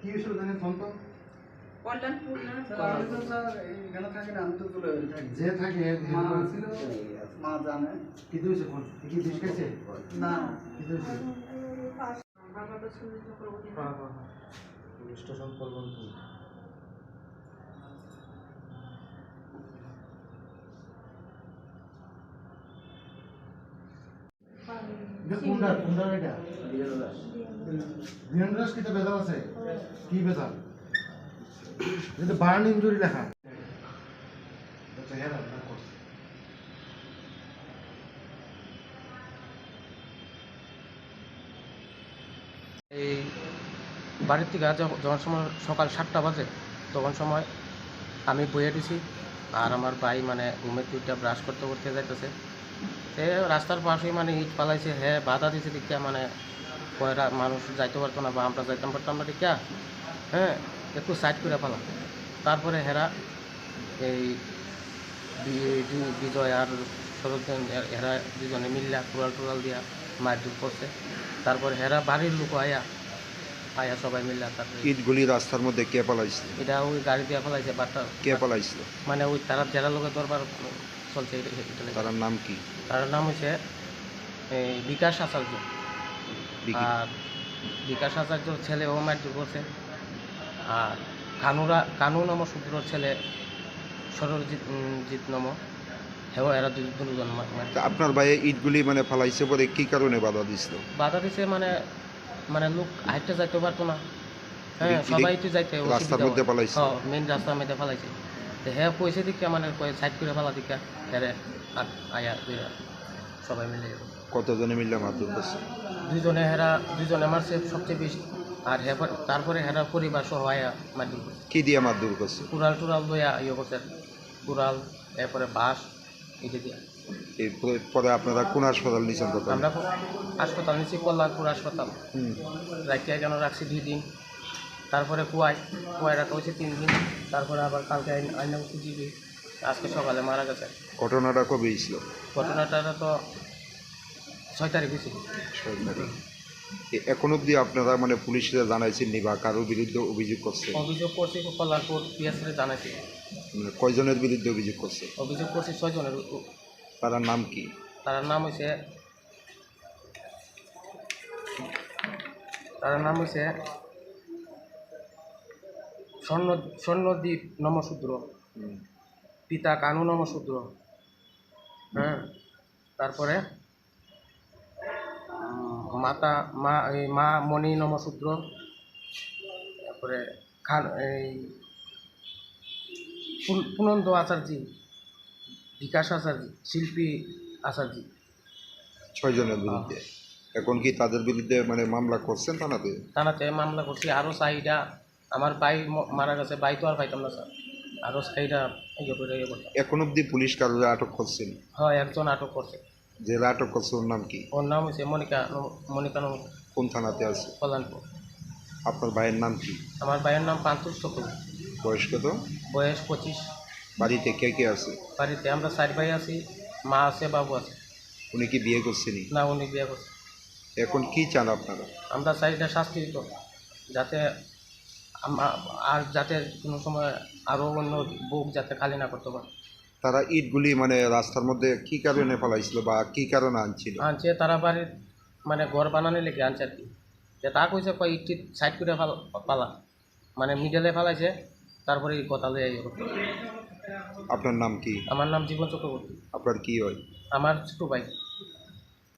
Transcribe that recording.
কি হয়েছিল জানেন ফোন তো কল্যাণপুর না আমি তো স্যার এখানে থাকি না, আমি তো চলে থাকি। যে থাকে মা ছিল, মা জানে। কি হয়েছে ফোন কি দিস গেছে না কি হয়েছে বাবা তো সুনীল চক্রবর্তী না? পুলিশ স্টেশন করবেন তো কোনটা কোনটা এটা বিয়ানরাস কিতে বেজাল আছে কি বেজাল এটা বার্ন ইনজুরি লেখা আচ্ছা হ্যাঁ না করছে এই বাড়ির থেকে যখন সময় সকাল 7টা বাজে তখন সময় আমি বইয়ে দিছি আর আমার ভাই মানে ঘুমের দুইটা ব্রাশ করতে করতে যাইতেছে সে রাস্তার পাশে মানে ইট পালাইছে হ্যাঁ বাধা দিছে দেখিয়া মানে কয়রা মানুষ যাইতে পারতো না বা আমরা যাইতাম পারতাম না দেখিয়া হ্যাঁ একটু সাইড করে ফেলা তারপরে হেরা এই বিজয় আর শরৎজন হেরা দুজনে মিল্লা কুড়াল দিয়া মারধর করছে তারপরে হেরা বাড়ির লোক আয়া সবাই মিল্লা তারপরে ইটগুলি রাস্তার মধ্যে কে পালাইছিল? এটা ওই গাড়ি দিয়ে ফেলাইছে বাট্টা কে পালাইছিল? মানে ওই তারা জেলা লোকের দরবার চলছে তার নাম কি? তার নাম হচ্ছে এই বিকাশ আচার্য বিকি? আর বিকাশ আচার্যর ছেলে ও মারধর করছে আর কানু নাম সূত্রর ছেলে সরজিৎ নাম হেও এরা দুজন তা আপনার ভাইয়ে ইটগুলি মানে ফালাইছে পরে কি কারণে বাধা দিছিল? বাধা দিছে মানে মানে লোক হাইটে যাইতে পারতো না হ্যাঁ সবাই তো যাইতে রাস্তার মধ্যে পালাইছে? হ্যাঁ মেন রাস্তার মধ্যে ফেলাইছে তো হ্যাঁ পয়সা দিকে মানে সাইড করে ফেলা দিকে হেরে আয়া দুইরা সবাই মিলে কতজনে মিললে মারধর করছে? দুজনে মারছে সবচেয়ে বেশি আর তারপরে হেরা পরিবার সহ আয়া মারধর করছে কি দিয়ে মারধর করছে? কুড়াল টুরাল লইয়া ইয়ে করছে কুড়াল এরপরে বাঁশ এটা দিয়া পরে আপনারা কোন হাসপাতাল নিয়েছেন? আমরা হাসপাতাল নিচ্ছি কল্যাণপুর হাসপাতাল রাখিয়া কেন রাখছি 2 দিন তারপরে কুয়ায় রাখা হয়েছে 3 দিন তারপরে আবার কালকে আইনা খুঁজিবি আজকে সকালে মারা গেছে। ঘটনাটা কবে হয়েছিল? ঘটনাটা তো 6 তারিখ হয়েছিল। এখন অবধি আপনারা মানে পুলিশে জানাইছেন নি বা কারোর বিরুদ্ধে অভিযোগ করছে? অভিযোগ করছি কল্যাণপুর পিএসসিতে জানাইছি। মানে কয়জনের বিরুদ্ধে অভিযোগ করছে? অভিযোগ করছি 6 জনের। তার নাম কি? তার নাম হয়েছে স্বর্ণদ্বীপ নমশূদ্র, পিতা কানু নমশূদ্র, হ্যাঁ তারপরে মা মণি নমশূদ্র, তারপরে এই পুনন্দ আচার্য, বিকাশ আচার্য, শিল্পী আচার্য। 6 জনের বিরুদ্ধে। এখন কি তাদের বিরুদ্ধে মানে মামলা করছেন থানাতে মামলা করছি আরও চাইটা আমার ভাই মারা গেছে ভাই তো আর পাইতাম না স্যার আরও চাইটা ইয়ে করতাম। এখন অবধি পুলিশ কারোর আটক করছেন? হয় একজন আটক করছে। জেলা আটক করছে ওর নাম কি? ওর নাম হচ্ছে মনিকা নম। কোন থানাতে আছে? কল্যাণপুর। আপনার ভাইয়ের নাম কি? আমার ভাইয়ের নাম পান্তুষ চক্রবর্তী। বয়স কত? বয়স 25। বাড়িতে কে কে আছে? বাড়িতে আমরা 4 ভাই আছি, মা আছে বাবু আছে। উনি কি বিয়ে করছেনি? না উনি বিয়ে করছে। এখন কি চান আপনারা? আমরা চাইটা শাস্তি দিত যাতে আর যাতে কোনো সময় আরও অন্য বুক যাতে খালি না করতে পারে। তারা ইটগুলি মানে রাস্তার মধ্যে কি কারণে ফেলাইছিল বা কি কারণে আনছিল? আনছে তারা বাড়ির মানে ঘর বানানো লেগে আনছে আর কি যে তা কইছে ইট সাইড করে পালা মানে মিডলে ফেলাইছে তারপরে এই কথা লইয়া ইয়ে করতে। আপনার নাম কি? আমার নাম জীবন চক্রবর্তী। আপনার কি হয়? আমার ছোটো ভাই।